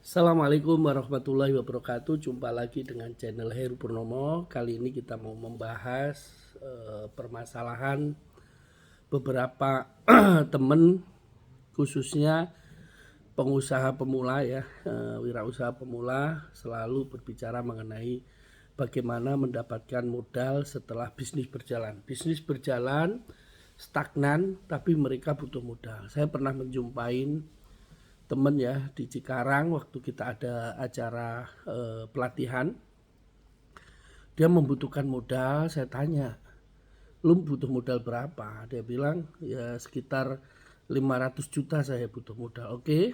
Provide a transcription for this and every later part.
Assalamualaikum warahmatullahi wabarakatuh. Jumpa lagi dengan channel Heru Purnomo. Kali ini kita mau membahas permasalahan beberapa teman, khususnya pengusaha pemula ya, wirausaha pemula selalu berbicara mengenai bagaimana mendapatkan modal setelah bisnis berjalan. Bisnis berjalan stagnan tapi mereka butuh modal. Saya pernah menjumpai temen ya di Cikarang waktu kita ada acara pelatihan. Dia membutuhkan modal. Saya tanya, lu butuh modal berapa? Dia bilang ya sekitar 500 juta saya butuh modal. Oke,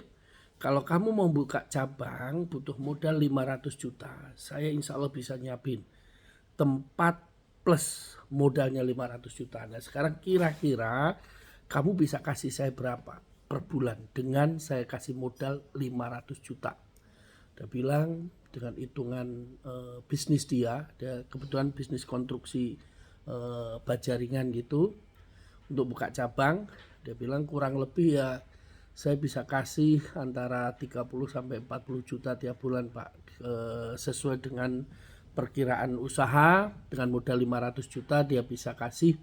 kalau kamu mau buka cabang butuh modal 500 juta, saya insya Allah bisa nyiapin tempat plus modalnya 500 juta. Nah sekarang kira-kira kamu bisa kasih saya berapa per bulan dengan saya kasih modal 500 juta. Dia bilang dengan hitungan bisnis dia kebetulan bisnis konstruksi baja ringan gitu untuk buka cabang. Dia bilang kurang lebih ya saya bisa kasih antara 30 sampai 40 juta tiap bulan Pak, sesuai dengan perkiraan usaha. Dengan modal 500 juta dia bisa kasih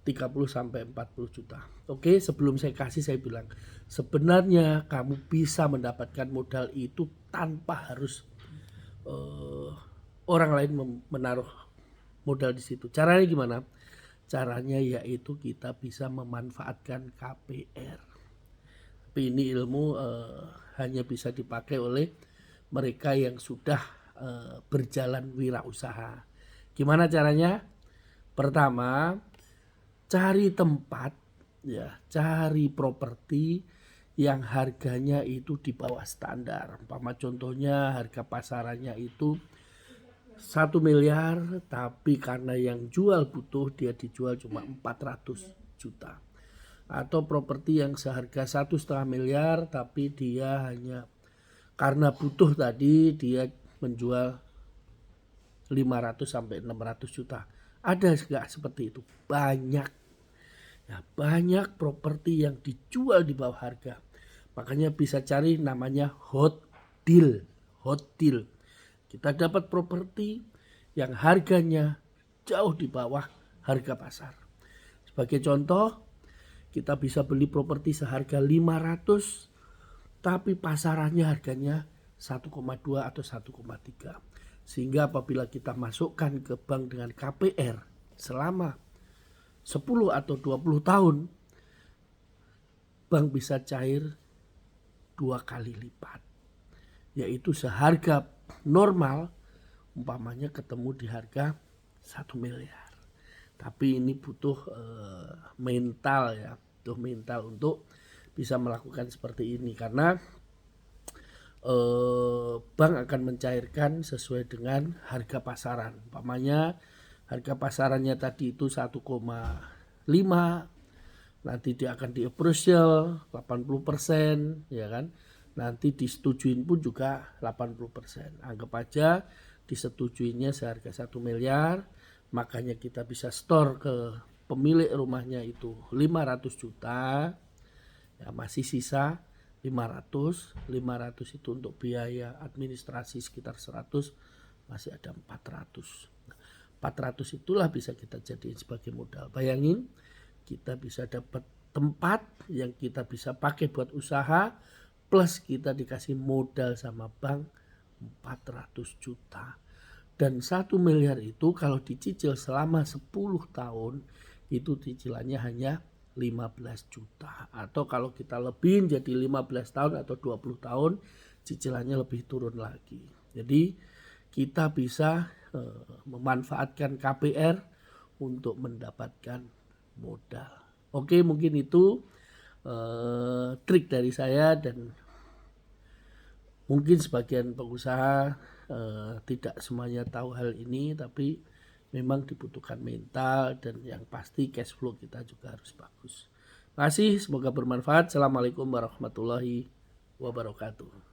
30 sampai 40 juta. Oke, sebelum saya kasih saya bilang, sebenarnya kamu bisa mendapatkan modal itu tanpa harus orang lain menaruh modal di situ. Caranya gimana? Caranya yaitu kita bisa memanfaatkan KPR. Tapi ini ilmu hanya bisa dipakai oleh mereka yang sudah berjalan wirausaha. Gimana caranya? Pertama, cari tempat ya, cari properti yang harganya itu di bawah standar. Umpama contohnya harga pasarannya itu 1 miliar, tapi karena yang jual butuh dia dijual cuma 400 juta. Atau properti yang seharga 1,5 miliar tapi dia hanya karena butuh tadi dia menjual 500 sampai 600 juta. Ada nggak seperti itu? Banyak. Nah, banyak properti yang dijual di bawah harga. Makanya bisa cari namanya hot deal. Hot deal. Kita dapat properti yang harganya jauh di bawah harga pasar. Sebagai contoh, kita bisa beli properti seharga 500 tapi pasarannya harganya 1,2 atau 1,3. Sehingga apabila kita masukkan ke bank dengan KPR selama 10 atau 20 tahun, bank bisa cair 2 kali lipat. Yaitu seharga normal umpamanya ketemu di harga 1 miliar. Tapi ini butuh mental ya, butuh mental untuk bisa melakukan seperti ini karena bank akan mencairkan sesuai dengan harga pasaran. Umpamanya harga pasarannya tadi itu 1,5, nanti dia akan di-appraisal 80% ya kan. Nanti disetujuin pun juga 80%. Anggap aja disetujuinya seharga 1 miliar, makanya kita bisa store ke pemilik rumahnya itu 500 juta. Ya masih sisa 500 itu untuk biaya administrasi sekitar 100, masih ada 400. 400 itulah bisa kita jadiin sebagai modal. Bayangin kita bisa dapat tempat yang kita bisa pakai buat usaha plus kita dikasih modal sama bank 400 juta. Dan 1 miliar itu kalau dicicil selama 10 tahun itu cicilannya hanya 15 juta. Atau kalau kita lebihin jadi 15 tahun atau 20 tahun cicilannya lebih turun lagi. Jadi kita bisa memanfaatkan KPR untuk mendapatkan modal. Oke, mungkin itu trik dari saya dan mungkin sebagian pengusaha tidak semuanya tahu hal ini, tapi memang dibutuhkan mental dan yang pasti cash flow kita juga harus bagus. Terima kasih, semoga bermanfaat. Assalamualaikum warahmatullahi wabarakatuh.